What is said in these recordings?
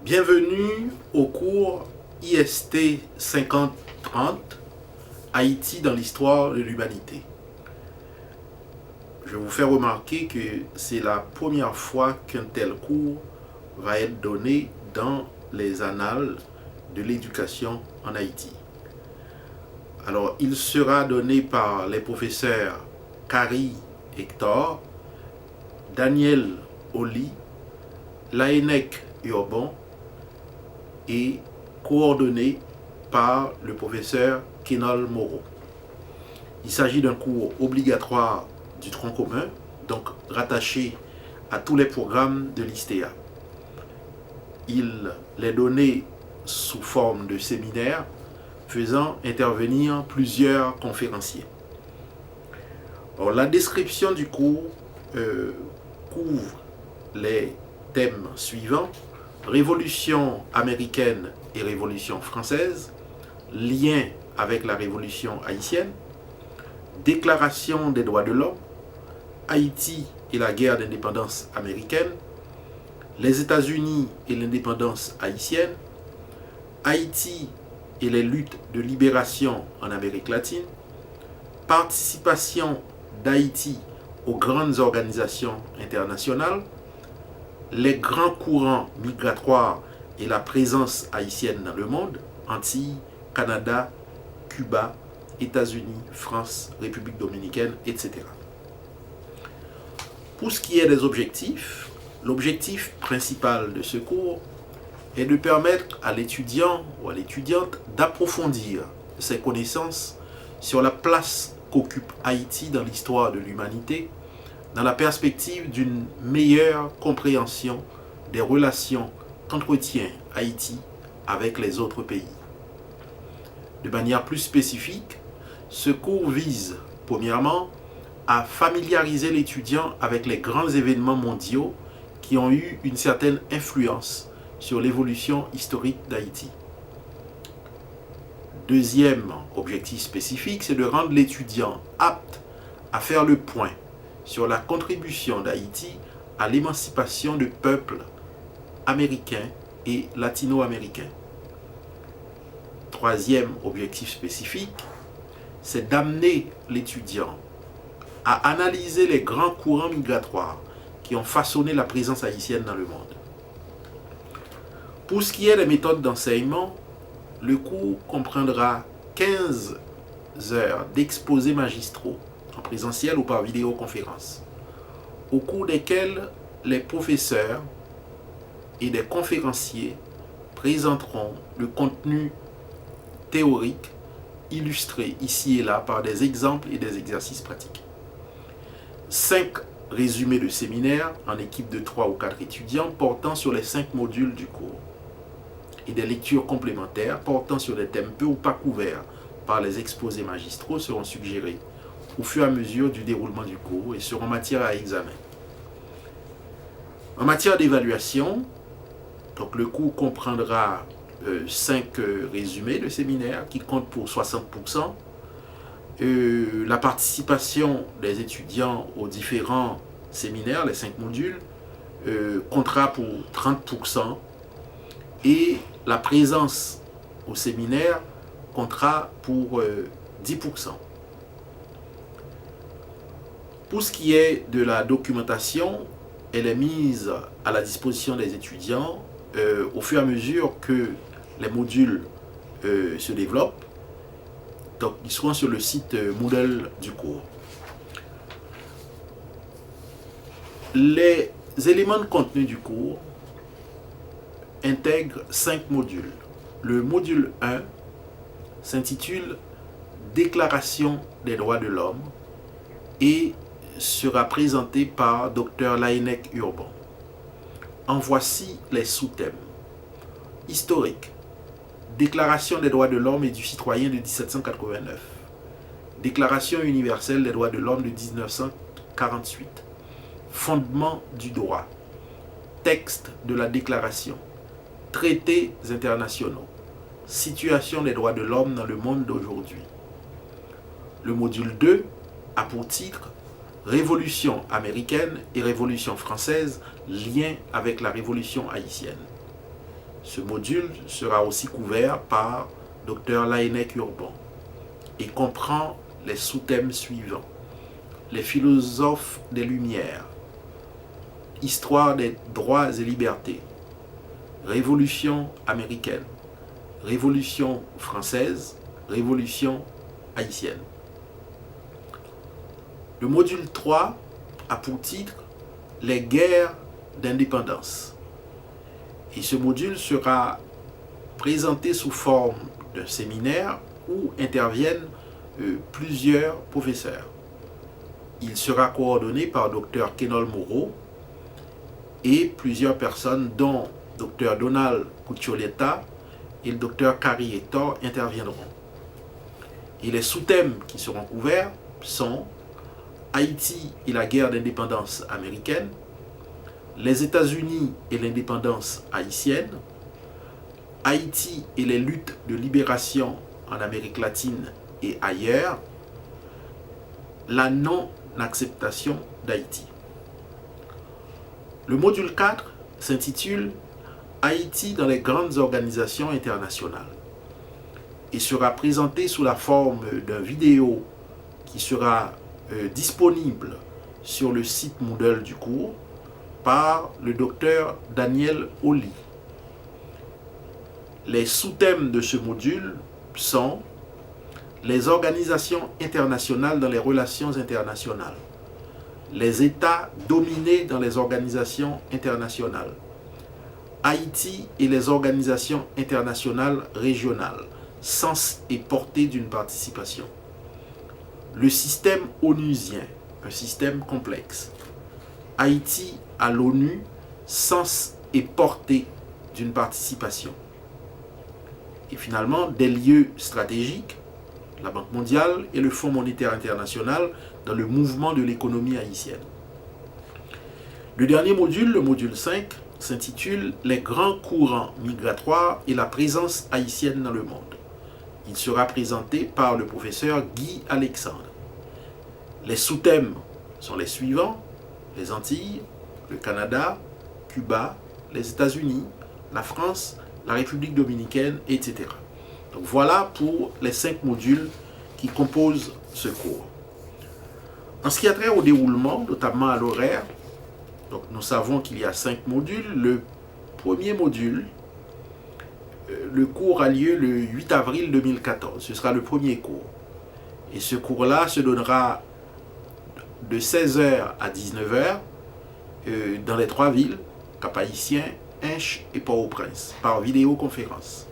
Bienvenue au cours IST 5030, Haïti dans l'histoire de l'humanité. Je vous fais remarquer que c'est la première fois qu'un tel cours va être donné dans les annales de l'éducation en Haïti. Alors, il sera donné par les professeurs Kari Hector, Daniel Oli, Laennec Urban et coordonné par le professeur Kenol Moreau. Il s'agit d'un cours obligatoire du tronc commun, donc rattaché à tous les programmes de l'ISTEA. Il est donné sous forme de séminaire, faisant intervenir plusieurs conférenciers. Alors, la description du cours couvre les thèmes suivants: Révolution américaine et Révolution française, lien avec la Révolution haïtienne, Déclaration des droits de l'homme, Haïti et la guerre d'indépendance américaine, les États-Unis et l'indépendance haïtienne, Haïti et les luttes de libération en Amérique latine, participation d'Haïti aux grandes organisations internationales, les grands courants migratoires et la présence haïtienne dans le monde, Antilles, Canada, Cuba, États-Unis, France, République dominicaine, etc. Pour ce qui est des objectifs, l'objectif principal de ce cours est de permettre à l'étudiant ou à l'étudiante d'approfondir ses connaissances sur la place qu'occupe Haïti dans l'histoire de l'humanité, dans la perspective d'une meilleure compréhension des relations qu'entretient Haïti avec les autres pays. De manière plus spécifique, ce cours vise, premièrement, à familiariser l'étudiant avec les grands événements mondiaux qui ont eu une certaine influence sur l'évolution historique d'Haïti. Deuxième objectif spécifique, c'est de rendre l'étudiant apte à faire le point sur la contribution d'Haïti à l'émancipation de peuples américains et latino-américains. Troisième objectif spécifique, c'est d'amener l'étudiant à analyser les grands courants migratoires qui ont façonné la présence haïtienne dans le monde. Pour ce qui est des méthodes d'enseignement, le cours comprendra 15 heures d'exposés magistraux en présentiel ou par vidéoconférence, au cours desquels les professeurs et des conférenciers présenteront le contenu théorique illustré ici et là par des exemples et des exercices pratiques. 5 résumés de séminaires en équipe de 3 ou 4 étudiants portant sur les 5 modules du cours et des lectures complémentaires portant sur des thèmes peu ou pas couverts par les exposés magistraux seront suggérés au fur et à mesure du déroulement du cours et seront matière à examen. En matière d'évaluation, donc le cours comprendra 5 résumés de séminaires qui comptent pour 60%. La participation des étudiants aux différents séminaires, les 5 modules, comptera pour 30%. Et la présence au séminaire comptera pour 10%. Pour ce qui est de la documentation, elle est mise à la disposition des étudiants au fur et à mesure que les modules se développent. Donc, ils seront sur le site Moodle du cours. Les éléments de contenu du cours intègrent 5 modules. Le module 1 s'intitule Déclaration des droits de l'homme et sera présenté par Dr Laennec Urban. En voici les sous-thèmes. Historique. Déclaration des droits de l'homme et du citoyen de 1789. Déclaration universelle des droits de l'homme de 1948. Fondement du droit. Texte de la déclaration. Traités internationaux. Situation des droits de l'homme dans le monde d'aujourd'hui. Le module 2 a pour titre Révolution américaine et Révolution française, lien avec la Révolution haïtienne. Ce module sera aussi couvert par Dr Laënnec Urban et comprend les sous-thèmes suivants: les philosophes des Lumières, histoire des droits et libertés, révolution américaine, révolution française, révolution haïtienne. Le module 3 a pour titre les guerres d'indépendance. Et ce module sera présenté sous forme d'un séminaire où interviennent plusieurs professeurs. Il sera coordonné par Dr Kenol Moreau et plusieurs personnes dont Dr Donald Cuccioletta et le Dr Carrie Hector interviendront. Et les sous-thèmes qui seront couverts sont Haïti et la guerre d'indépendance américaine, les États-Unis et l'indépendance haïtienne, Haïti et les luttes de libération en Amérique latine et ailleurs, la non-acceptation d'Haïti. Le module 4 s'intitule Haïti dans les grandes organisations internationales et sera présenté sous la forme d'une vidéo qui sera disponible sur le site Moodle du cours par le docteur Daniel Oli. Les sous-thèmes de ce module sont les organisations internationales dans les relations internationales, les États dominés dans les organisations internationales, Haïti et les organisations internationales régionales, sens et portée d'une participation. Le système onusien, un système complexe. Haïti à l'ONU, sens et portée d'une participation. Et finalement, des lieux stratégiques, la Banque mondiale et le Fonds monétaire international dans le mouvement de l'économie haïtienne. Le dernier module, le module 5, s'intitule Les grands courants migratoires et la présence haïtienne dans le monde. Il sera présenté par le professeur Guy Alexandre. Les sous-thèmes sont les suivants: les Antilles, le Canada, Cuba, les États-Unis, la France, la République dominicaine, etc. Donc voilà pour les 5 modules qui composent ce cours. En ce qui a trait au déroulement, notamment à l'horaire, donc nous savons qu'il y a 5 modules. Le premier module, le cours a lieu le 8 avril 2014. Ce sera le premier cours. Et ce cours-là se donnera de 16h à 19h dans les 3 villes, Cap-Haïtien, Hinche et Port-au-Prince, par vidéoconférence.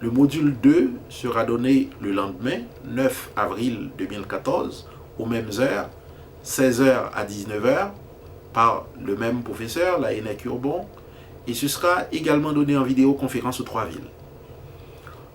Le module 2 sera donné le lendemain, 9 avril 2014, aux mêmes heures, 16h à 19h, par le même professeur, Laënnec Urban, et ce sera également donné en vidéoconférence aux 3 villes.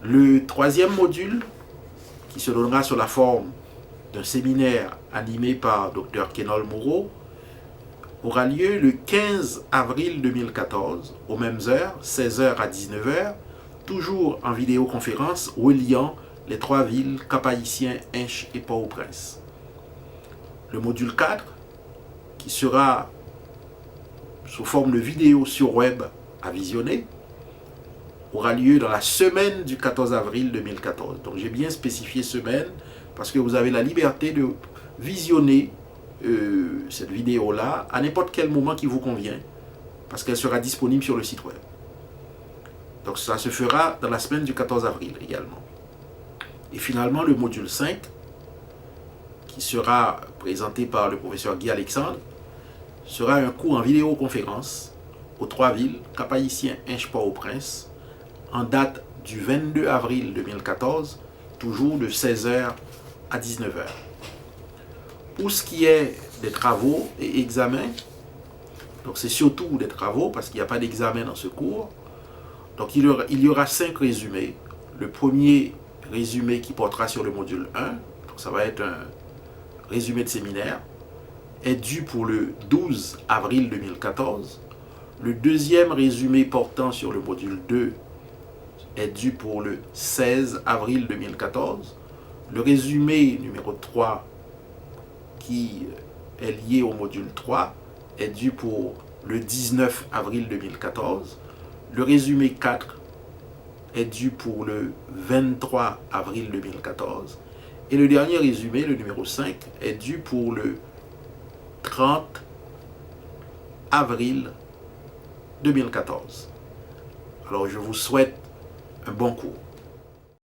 Le troisième module, qui se donnera sous la forme d'un séminaire animé par Dr Kenol Moreau, aura lieu le 15 avril 2014, aux mêmes heures, 16h à 19h, toujours en vidéoconférence reliant les 3 villes, Cap-Haïtien, Hinche et Port-au-Prince. Le module 4, qui sera sous forme de vidéo sur web à visionner, aura lieu dans la semaine du 14 avril 2014. Donc j'ai bien spécifié semaine parce que vous avez la liberté de visionner cette vidéo-là à n'importe quel moment qui vous convient, parce qu'elle sera disponible sur le site web. Donc ça se fera dans la semaine du 14 avril également. Et finalement, le module 5, qui sera présenté par le professeur Guy Alexandre, sera un cours en vidéoconférence aux 3 villes, Cap-Haïtien, Hinche, Port-au-Prince, en date du 22 avril 2014, toujours de 16h à 19h. Pour ce qui est des travaux et examens, donc c'est surtout des travaux parce qu'il n'y a pas d'examen dans ce cours. Donc il y aura 5 résumés. Le premier résumé qui portera sur le module 1, donc ça va être un résumé de séminaire, est dû pour le 12 avril 2014. Le deuxième résumé portant sur le module 2 est dû pour le 16 avril 2014. Le résumé numéro 3 qui est lié au module 3 est dû pour le 19 avril 2014. Le résumé 4 est dû pour le 23 avril 2014. Et le dernier résumé, le numéro 5, est dû pour le 30 avril 2014. Alors je vous souhaite un bon cours.